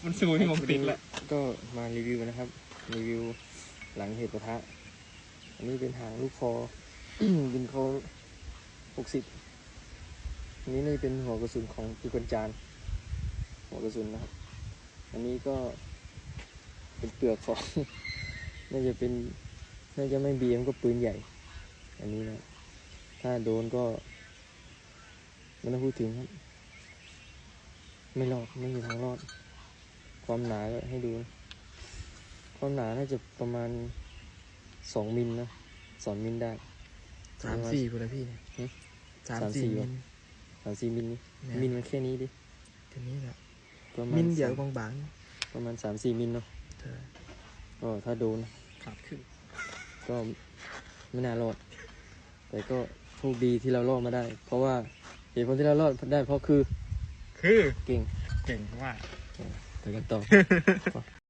มันสูงที่ผมติดแหละก็มารีวิวนะครับรีวิวหลังเหตุปะทะอันนี้เป็นหางลูกคอ บินเขา60อันนี้นี่เป็นหัวกระสุนของปืนกลจานหัวกระสุนนะครับอันนี้ก็เป็นเปลือกของ น่าจะไม่บีมก็ปืนใหญ่อันนี้นะถ้าโดนก็ไม่ต้องพูดถึงครับไม่รอดไม่มีทางรอดความหนาก็ให้ดูความหนาน่าจะประมาณ2 มิลนะ2 มิลได้3-4กูเลยพี่เนี่ย3-4 มิล3-4 มิลนี่มิลมันแค่นี้ดิแค่นี้แหละประมาณมิลเดียวบางๆประมาณ3-4 มิลเนาะก็ถ้าโดนขาดขึ้นก็ไม่น่ารอดแต่ก็โชคดีที่เรารอดมาได้เพราะว่าเหตุผลที่เรารอดได้เพราะคือเก่งมากไปกันต่อ